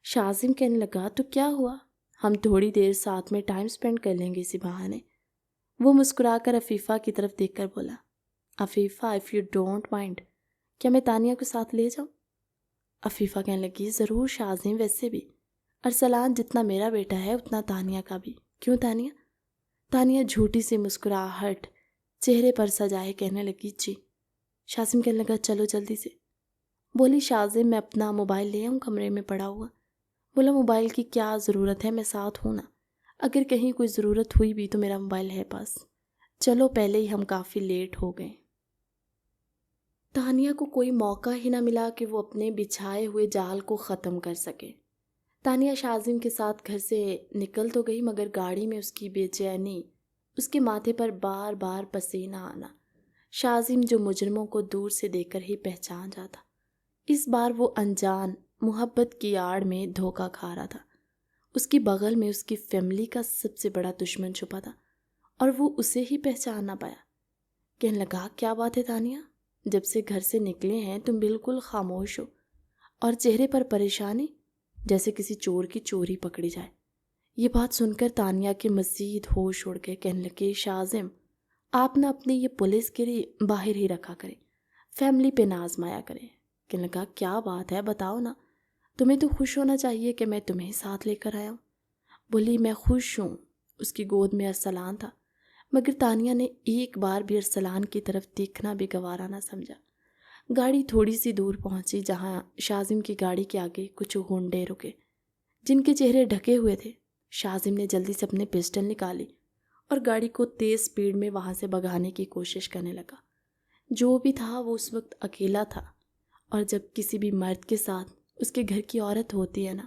شاہزم کہنے لگا تو کیا ہوا، ہم تھوڑی دیر ساتھ میں ٹائم سپینڈ کر لیں گے اسی بہانے۔ وہ مسکرا کر عفیفہ کی طرف دیکھ کر بولا Afifa if you don't mind کیا میں تانیہ کو ساتھ لے جاؤں؟ عفیفہ کہنے لگی ضرور شاہزم، ویسے بھی ارسلان جتنا میرا بیٹا ہے اتنا تانیہ کا بھی، کیوں تانیہ؟ تانیہ جھوٹی سی مسکراہٹ چہرے پر سجائے کہنے لگی جی۔ شاہزم کہنے لگا چلو جلدی سے۔ بولی شاہزم میں اپنا موبائل لے آؤں کمرے میں پڑا ہوا؟ بولا موبائل کی کیا ضرورت ہے، میں ساتھ ہوں نا، اگر کہیں کوئی ضرورت ہوئی بھی تو میرا موبائل ہے پاس، چلو پہلے ہی ہم کافی لیٹ ہو گئے۔ تانیہ کو کوئی موقع ہی نہ ملا کہ وہ اپنے بچھائے ہوئے جال کو ختم کر سکے۔ تانیہ شاذم کے ساتھ گھر سے نکل تو گئی، مگر گاڑی میں اس کی بے چینی، اس کے ماتھے پر بار بار پسینہ آنا، شاذم جو مجرموں کو دور سے دیکھ کر ہی پہچان جاتا، اس بار وہ انجان محبت کی آڑ میں دھوکہ کھا رہا تھا۔ اس کی بغل میں اس کی فیملی کا سب سے بڑا دشمن چھپا تھا اور وہ اسے ہی پہچان نہ پایا۔ کہنے لگا، کیا بات ہے تانیہ، جب سے گھر سے نکلے ہیں تم بالکل خاموش ہو اور چہرے پر پریشانی، جیسے کسی چور کی چوری پکڑی جائے۔ یہ بات سن کر تانیہ کے مزید ہوش اڑ گئے۔ کہنے لگے، شاذم آپ نہ اپنی یہ پولیس گری باہر ہی رکھا کریں، فیملی پہ نہ آزمایا کریں۔ کہنے لگا، کیا بات ہے بتاؤ نا، تمہیں تو خوش ہونا چاہیے کہ میں تمہیں ساتھ لے کر آیا ہوں۔ بولی، میں خوش ہوں۔ اس کی گود میں ارسلان تھا، مگر تانیہ نے ایک بار بھی ارسلان کی طرف دیکھنا بھی گوارا نہ سمجھا۔ گاڑی تھوڑی سی دور پہنچی جہاں شاذم کی گاڑی کے آگے کچھ گونڈے رکے جن کے چہرے ڈھکے ہوئے تھے۔ شاذم نے جلدی سے اپنے پسٹل نکالی اور گاڑی کو تیز سپیڈ میں وہاں سے بھگانے کی کوشش کرنے لگا۔ جو بھی تھا وہ اس وقت اکیلا تھا، اور جب کسی بھی مرد کے ساتھ اس کے گھر کی عورت ہوتی ہے نا،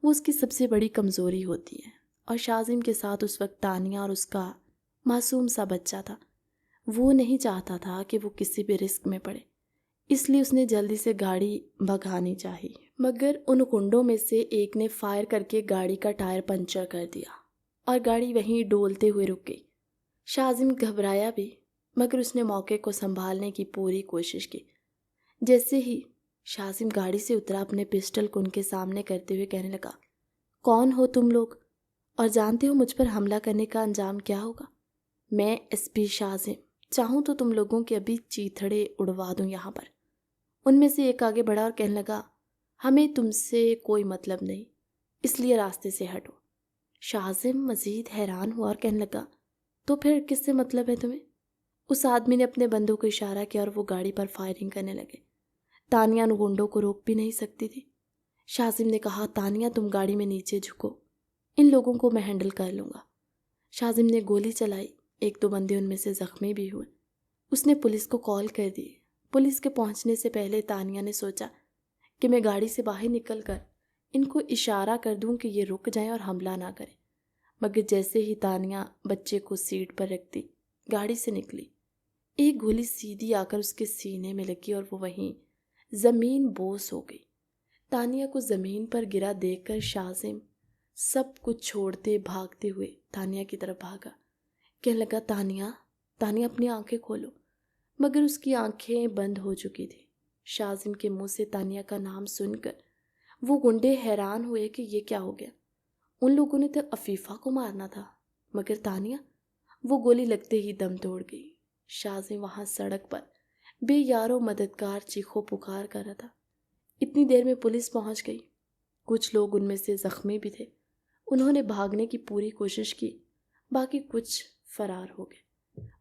وہ اس کی سب سے بڑی کمزوری ہوتی ہے۔ اور شاذم کے ساتھ اس وقت تانیہ اور اس کا معصوم سا بچہ تھا۔ وہ نہیں چاہتا تھا کہ وہ کسی بھی رسک میں پڑے، اس لیے اس نے جلدی سے گاڑی بھگانی چاہی، مگر ان کنڈوں میں سے ایک نے فائر کر کے گاڑی کا ٹائر پنچر کر دیا اور گاڑی وہیں ڈولتے ہوئے رک گئی۔ شاذم گھبرایا بھی، مگر اس نے موقع کو سنبھالنے کی پوری کوشش کی۔ جیسے ہی شاذم گاڑی سے اترا، اپنے پسٹل کو ان کے سامنے کرتے ہوئے کہنے لگا، کون ہو تم لوگ اور جانتے ہو مجھ پر حملہ کرنے کا انجام کیا ہوگا؟ میں ایس پی شاذم، چاہوں تو تم لوگوں کے ابھی چیتھڑے اڑوا دوں یہاں پر۔ ان میں سے ایک آگے بڑھا اور کہنے لگا، ہمیں تم سے کوئی مطلب نہیں، اس لیے راستے سے ہٹو۔ شاذم مزید حیران ہوا اور کہنے لگا، تو پھر کس سے مطلب ہے تمہیں؟ اس آدمی نے اپنے بندوں کو اشارہ کیا اور وہ گاڑی پر فائرنگ کرنے لگے۔ تانیہ ان گنڈوں کو روک بھی نہیں سکتی تھی۔ شاذم نے کہا، تانیہ تم گاڑی میں نیچے جھکو، ان لوگوں کو میں ہینڈل کر لوں گا۔ شاذم نے گولی چلائی، ایک دو بندے ان میں سے زخمی بھی ہوئے۔ اس نے پولیس کو کال کر دی۔ پولیس کے پہنچنے سے پہلے تانیہ نے سوچا کہ میں گاڑی سے باہر نکل کر ان کو اشارہ کر دوں کہ یہ رک جائیں اور حملہ نہ کریں، مگر جیسے ہی تانیہ بچے کو سیٹ پر رکھتی گاڑی سے نکلی، ایک گولی سیدھی آ کر اس کے سینے میں لگی اور وہ وہیں زمین بوس ہو گئی۔ تانیہ کو زمین پر گرا دیکھ کر شاذم سب کچھ چھوڑتے بھاگتے ہوئے تانیہ کی طرف بھاگا۔ کہنے لگا، تانیہ تانیہ اپنی آنکھیں کھولو، مگر اس کی آنکھیں بند ہو چکی تھی۔ شاذم کے منہ سے تانیہ کا نام سن کر وہ گنڈے حیران ہوئے کہ یہ کیا ہو گیا۔ ان لوگوں نے تو عفیفہ کو مارنا تھا، مگر تانیہ، وہ گولی لگتے ہی دم توڑ گئی۔ شاذم وہاں سڑک پر بے یارو مددگار چیخو پکار کر رہا تھا۔ اتنی دیر میں پولیس پہنچ گئی۔ کچھ لوگ ان میں سے زخمی بھی تھے، انہوں نے بھاگنے کی پوری کوشش کی، باقی کچھ فرار ہو گئے۔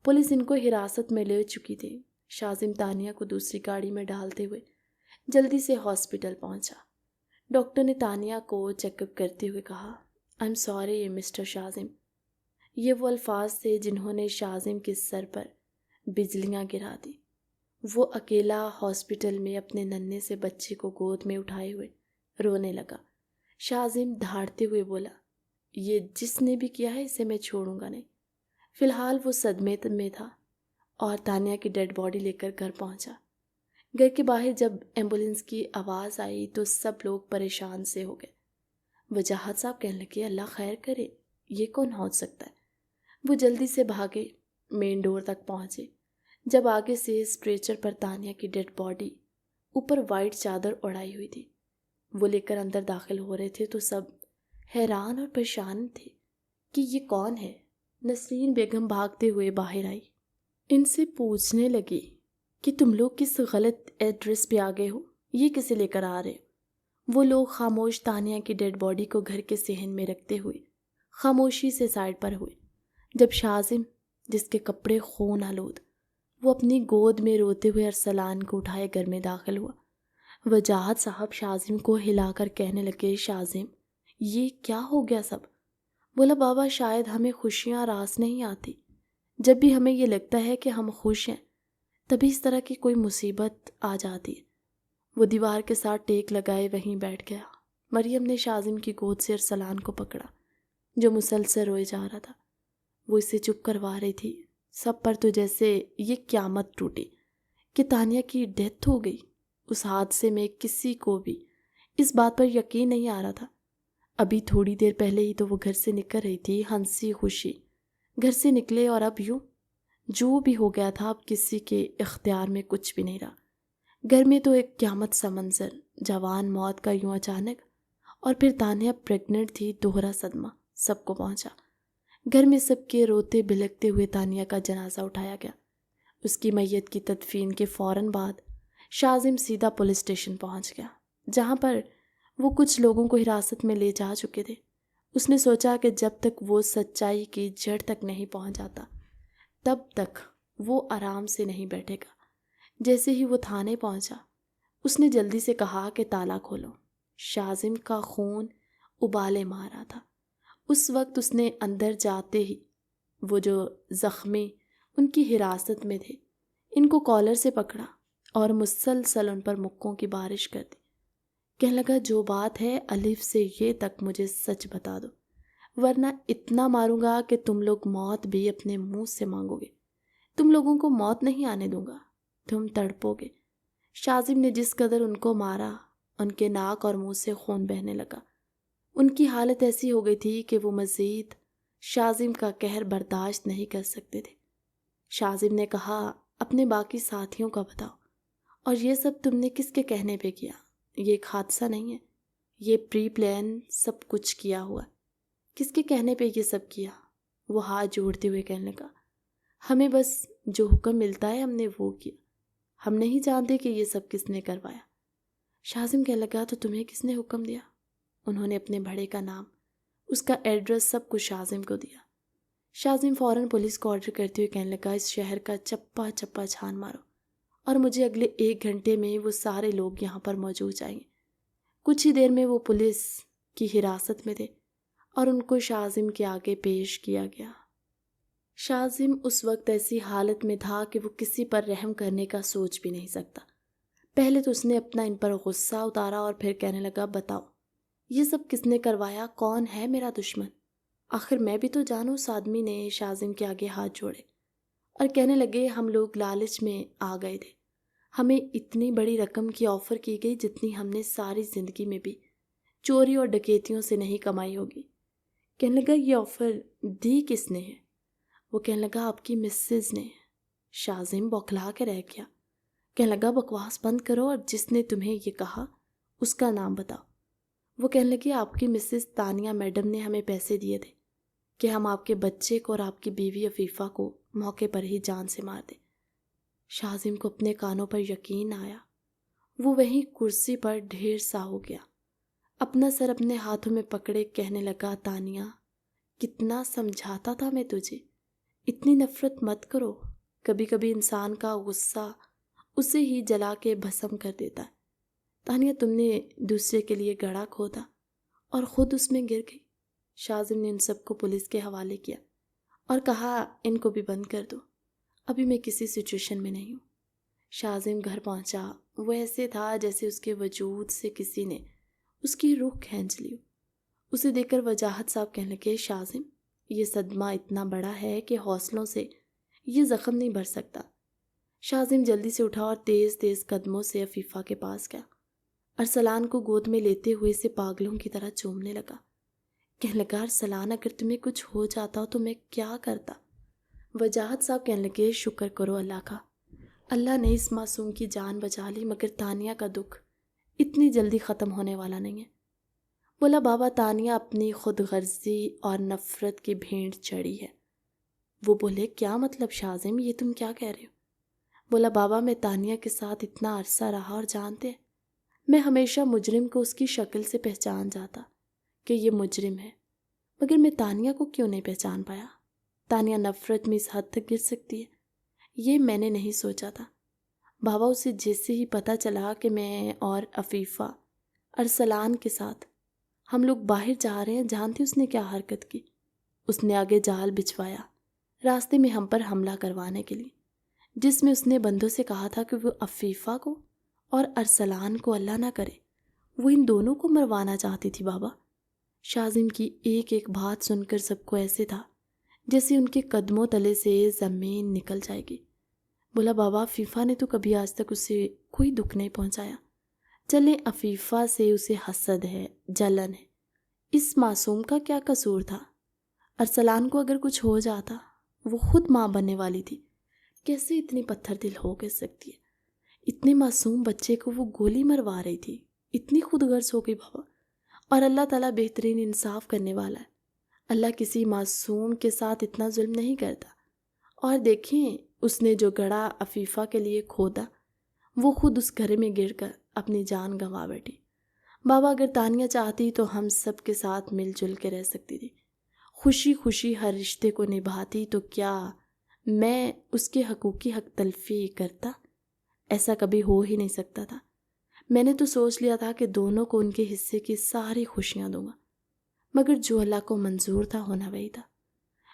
پولیس ان کو حراست میں لے چکی تھی۔ شاذم تانیہ کو دوسری گاڑی میں ڈالتے ہوئے جلدی سے ہاسپٹل پہنچا۔ ڈاکٹر نے تانیہ کو چیک اپ کرتے ہوئے کہا، آئی ایم سوری مسٹر شاذم۔ یہ وہ الفاظ تھے جنہوں نے شاذم کے سر پر بجلیاں گرا دی۔ وہ اکیلا ہاسپٹل میں اپنے ننھے سے بچے کو گود میں اٹھائے ہوئے رونے لگا۔ شاذم دھاڑتے ہوئے بولا، یہ جس نے بھی کیا ہے اسے میں چھوڑوں گا نہیں۔ فی الحال وہ صدمے میں تھا اور تانیہ کی ڈیڈ باڈی لے کر گھر پہنچا۔ گھر کے باہر جب ایمبولینس کی آواز آئی تو سب لوگ پریشان سے ہو گئے۔ وجاہت صاحب کہنے لگے، اللہ خیر کرے، یہ کون ہو سکتا ہے؟ وہ جلدی سے بھاگے، مین ڈور تک پہنچے۔ جب آگے سے اسٹریچر پر تانیہ کی ڈیڈ باڈی، اوپر وائٹ چادر اڑائی ہوئی تھی، وہ لے کر اندر داخل ہو رہے تھے تو سب حیران اور پریشان تھے کہ یہ کون ہے۔ نسرین بیگم بھاگتے ہوئے باہر آئی، ان سے پوچھنے لگی کہ تم لوگ کس غلط ایڈریس پہ آ گئے ہو، یہ کسے لے کر آ رہے ہو؟ وہ لوگ خاموش تانیہ کی ڈیڈ باڈی کو گھر کے صحن میں رکھتے ہوئے خاموشی سے سائڈ پر ہوئے۔ جب شاذم، جس کے کپڑے خون آلود، وہ اپنی گود میں روتے ہوئے ارسلان کو اٹھائے گھر میں داخل ہوا، وجاہت صاحب شاذم کو ہلا کر کہنے لگے، شاذم یہ کیا ہو گیا سب؟ بولا، بابا شاید ہمیں خوشیاں راس نہیں آتی، جب بھی ہمیں یہ لگتا ہے کہ ہم خوش ہیں تبھی اس طرح کی کوئی مصیبت آ جاتی ہے۔ وہ دیوار کے ساتھ ٹیک لگائے وہیں بیٹھ گیا۔ مریم نے شاذم کی گود سے ارسلان کو پکڑا جو مسلسل روئے جا رہا تھا۔ وہ اسے چپ کروا رہی تھی۔ سب پر تو جیسے یہ قیامت ٹوٹی کہ تانیہ کی ڈیتھ ہو گئی۔ اس حادثے میں کسی کو بھی اس بات پر یقین نہیں آ رہا تھا۔ ابھی تھوڑی دیر پہلے ہی تو وہ گھر سے نکل رہی تھی ہنسی خوشی، گھر سے نکلے اور اب یوں جو بھی ہو گیا تھا اب کسی کے اختیار میں کچھ بھی نہیں رہا۔ گھر میں تو ایک قیامت سا منظر، جوان موت کا یوں اچانک، اور پھر تانیہ پریگننٹ تھی، دوہرا صدمہ سب کو پہنچا۔ گھر میں سب کے روتے بلکتے ہوئے تانیہ کا جنازہ اٹھایا گیا۔ اس کی میت کی تدفین کے فوراً بعد شاذم سیدھا پولیس اسٹیشن پہنچ گیا جہاں پر وہ کچھ لوگوں کو حراست میں لے جا چکے تھے۔ اس نے سوچا کہ جب تک وہ سچائی کی جڑ تک نہیں پہنچ جاتا تب تک وہ آرام سے نہیں بیٹھے گا۔ جیسے ہی وہ تھانے پہنچا اس نے جلدی سے کہا کہ تالا کھولو۔ شاذم کا خون ابالے مار رہا تھا۔ اس وقت اس نے اندر جاتے ہی وہ جو زخمی ان کی حراست میں تھے ان کو کالر سے پکڑا اور مسلسل ان پر مکوں کی بارش کر دی۔ کہنے لگا جو بات ہے الف سے یہ تک مجھے سچ بتا دو ورنہ اتنا ماروں گا کہ تم لوگ موت بھی اپنے منہ سے مانگو گے۔ تم لوگوں کو موت نہیں آنے دوں گا، تم تڑپو گے۔ شاذم نے جس قدر ان کو مارا ان کے ناک اور منہ سے خون بہنے لگا۔ ان کی حالت ایسی ہو گئی تھی کہ وہ مزید شاذم کا قہر برداشت نہیں کر سکتے تھے۔ شاذم نے کہا اپنے باقی ساتھیوں کا بتاؤ، اور یہ سب تم نے کس کے کہنے پہ کیا؟ یہ ایک حادثہ نہیں ہے، یہ پری پلان سب کچھ کیا ہوا ہے۔ کس کے کہنے پہ یہ سب کیا؟ وہ ہاتھ جوڑتے ہوئے کہنے لگا ہمیں بس جو حکم ملتا ہے ہم نے وہ کیا، ہم نہیں جانتے کہ یہ سب کس نے کروایا۔ شاذم کہنے لگا تو تمہیں کس نے حکم دیا؟ انہوں نے اپنے بڑے کا نام، اس کا ایڈریس سب کچھ شاذم کو دیا۔ شاذم فوراً پولیس کو آرڈر کرتے ہوئے کہنے لگا اس شہر کا چپا چپا چھان مارو اور مجھے اگلے 1 گھنٹے میں وہ سارے لوگ یہاں پر موجود چاہئیں۔ کچھ ہی دیر میں وہ پولیس کی حراست میں تھے اور ان کو شاذم کے آگے پیش کیا گیا۔ شاذم اس وقت ایسی حالت میں تھا کہ وہ کسی پر رحم کرنے کا سوچ بھی نہیں سکتا۔ پہلے تو اس نے اپنا ان پر غصہ اتارا اور پھر کہنے لگا بتاؤ یہ سب کس نے کروایا؟ کون ہے میرا دشمن؟ آخر میں بھی تو جانوں۔ اس آدمی نے شاذم کے آگے ہاتھ جوڑے اور کہنے لگے ہم لوگ لالچ میں آ گئے تھے، ہمیں اتنی بڑی رقم کی آفر کی گئی جتنی ہم نے ساری زندگی میں بھی چوری اور ڈکیتیوں سے نہیں کمائی ہوگی۔ کہنے لگا یہ آفر دی کس نے ہے؟ وہ کہنے لگا آپ کی مسز نے۔ شاذم بوکھلا کے رہ گیا۔ کہنے لگا بکواس بند کرو اور جس نے تمہیں یہ کہا اس کا نام بتاؤ۔ وہ کہنے لگی آپ کی مسز تانیہ میڈم نے ہمیں پیسے دیے تھے کہ ہم آپ کے بچے کو اور آپ کی بیوی عفیفہ کو موقع پر ہی جان سے مار دیں۔ شاذم کو اپنے کانوں پر یقین آیا۔ وہ وہیں کرسی پر ڈھیر سا ہو گیا، اپنا سر اپنے ہاتھوں میں پکڑے کہنے لگا تانیہ کتنا سمجھاتا تھا میں تجھے، اتنی نفرت مت کرو۔ کبھی کبھی انسان کا غصہ اسے ہی جلا کے بھسم کر دیتا ہے۔ تانیہ تم نے دوسرے کے لیے گڑھا کھودا اور خود اس میں گر گئی۔ شاذم نے ان سب کو پولیس کے حوالے کیا اور کہا ان کو بھی بند کر دو، ابھی میں کسی سچویشن میں نہیں ہوں۔ شاذم گھر پہنچا، وہ ایسے تھا جیسے اس کے وجود سے کسی نے اس کی روح کھینچ لی۔ اسے دیکھ کر وجاہت صاحب کہنے لگے شاذم یہ صدمہ اتنا بڑا ہے کہ حوصلوں سے یہ زخم نہیں بھر سکتا۔ شاذم جلدی سے اٹھا اور تیز تیز قدموں سے عفیفہ کے پاس گیا۔ ارسلان کو گود میں لیتے ہوئے اسے پاگلوں کی طرح چومنے لگا۔ کہنے لگا ارسلان اگر تمہیں کچھ ہو جاتا تو میں کیا کرتا؟ وجاہت صاحب کہنے لگے شکر کرو اللہ کا، اللہ نے اس معصوم کی جان بچا لی، مگر تانیہ کا دکھ اتنی جلدی ختم ہونے والا نہیں ہے۔ بولا بابا تانیہ اپنی خود غرضی اور نفرت کی بھینٹ چڑھی ہے۔ وہ بولے کیا مطلب شاذم، یہ تم کیا کہہ رہے ہو؟ بولا بابا میں تانیہ کے ساتھ اتنا عرصہ رہا اور جانتے ہیں میں ہمیشہ مجرم کو اس کی شکل سے پہچان جاتا کہ یہ مجرم ہے، مگر میں تانیہ کو کیوں نہیں پہچان پایا؟ تانیہ نفرت میں اس حد تک گر سکتی ہے، یہ میں نے نہیں سوچا تھا۔ بابا اسے جیسے ہی پتہ چلا کہ میں اور عفیفہ ارسلان کے ساتھ ہم لوگ باہر جا رہے ہیں، جانتے اس نے کیا حرکت کی؟ اس نے آگے جال بچھوایا، راستے میں ہم پر حملہ کروانے کے لیے، جس میں اس نے بندوں سے کہا تھا کہ وہ عفیفہ کو اور ارسلان کو اللہ نہ کرے، وہ ان دونوں کو مروانا چاہتی تھی بابا۔ شاذم کی ایک ایک بات سن کر سب کو ایسے تھا جیسے ان کے قدموں تلے سے زمین نکل جائے گی۔ بولا بابا عفیفہ نے تو کبھی آج تک اسے کوئی دکھ نہیں پہنچایا، چلیں عفیفہ سے اسے حسد ہے، جلن ہے، اس معصوم کا کیا قصور تھا؟ ارسلان کو اگر کچھ ہو جاتا، وہ خود ماں بننے والی تھی، کیسے اتنی پتھر دل ہو کے سکتی ہے؟ اتنے معصوم بچے کو وہ گولی مروا رہی تھی، اتنی خود غرض ہو گئی بابا۔ اور اللہ تعالیٰ بہترین انصاف کرنے والا ہے، اللہ کسی معصوم کے ساتھ اتنا ظلم نہیں کرتا۔ اور دیکھیں اس نے جو گڑھا عفیفہ کے لیے کھودا، وہ خود اس گھر میں گر کر اپنی جان گنوا بیٹھی۔ بابا اگر تانیہ چاہتی تو ہم سب کے ساتھ مل جل کے رہ سکتی تھی، خوشی خوشی ہر رشتے کو نبھاتی، تو کیا میں اس کے حقوقی حق تلفی کرتا؟ ایسا کبھی ہو ہی نہیں سکتا تھا۔ میں نے تو سوچ لیا تھا کہ دونوں کو ان کے حصے کی ساری خوشیاں دوں گا، مگر جو اللہ کو منظور تھا ہونا وہی تھا۔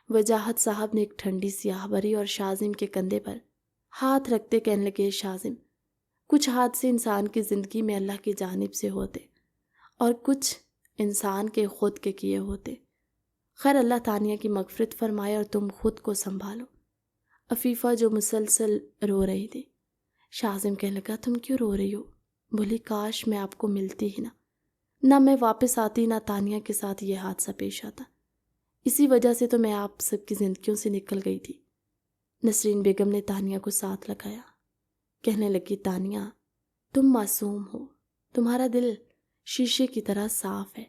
وجاہت صاحب نے ایک ٹھنڈی سیاہ بری اور شاذم کے کندھے پر ہاتھ رکھتے کہنے لگے، شاذم، کچھ حادثے انسان کی زندگی میں اللہ کی جانب سے ہوتے اور کچھ انسان کے خود کے کیے ہوتے۔ خیر اللہ تانیہ کی مغفرت فرمائے اور تم خود کو سنبھالو۔ عفیفہ جو مسلسل رو رہی تھی، شاذم کہنے لگا، تم کیوں رو رہی ہو؟ بولی کاش میں آپ کو ملتی ہی نہ میں واپس آتی، نہ تانیہ کے ساتھ یہ حادثہ پیش آتا، اسی وجہ سے تو میں آپ سب کی زندگیوں سے نکل گئی تھی۔ نسرین بیگم نے تانیہ کو ساتھ لگایا، کہنے لگی، تانیہ تم معصوم ہو، تمہارا دل شیشے کی طرح صاف ہے،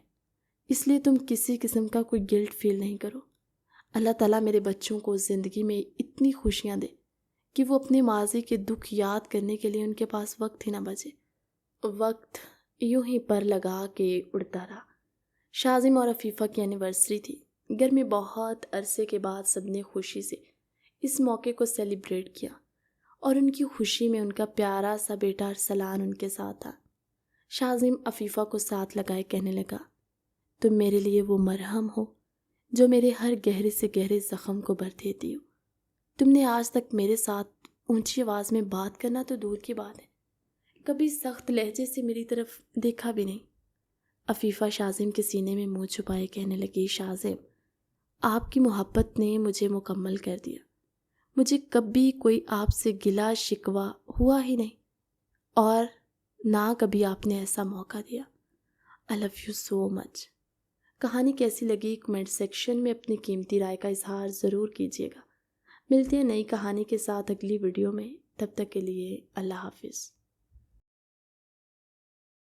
اس لیے تم کسی قسم کا کوئی گلٹ فیل نہیں کرو۔ اللہ تعالیٰ میرے بچوں کو زندگی میں اتنی خوشیاں دے کہ وہ اپنے ماضی کے دکھ یاد کرنے کے لیے ان کے پاس وقت ہی نہ بچے۔ وقت یوں ہی پر لگا کے اڑتا رہا۔ شاذم اور عفیفہ کی اینیورسری تھی، گھر میں بہت عرصے کے بعد سب نے خوشی سے اس موقع کو سیلیبریٹ کیا، اور ان کی خوشی میں ان کا پیارا سا بیٹا ارسلان ان کے ساتھ تھا۔ شاذم عفیفہ کو ساتھ لگائے کہنے لگا، تم میرے لیے وہ مرہم ہو جو میرے ہر گہرے سے گہرے زخم کو بھر دیتی ہو۔ تم نے آج تک میرے ساتھ اونچی آواز میں بات کرنا تو دور کی بات ہے، کبھی سخت لہجے سے میری طرف دیکھا بھی نہیں۔ عفیفہ شاذم کے سینے میں منہ چھپائے کہنے لگی، شاذم، آپ کی محبت نے مجھے مکمل کر دیا، مجھے کبھی کوئی آپ سے گلا شکوہ ہوا ہی نہیں، اور نہ کبھی آپ نے ایسا موقع دیا۔ I love you so much۔ کہانی کیسی لگی کمنٹ سیکشن میں اپنی قیمتی رائے کا اظہار ضرور کیجیے گا۔ ملتے ہیں نئی کہانی کے ساتھ اگلی ویڈیو میں، تب تک کے لیے اللہ حافظ۔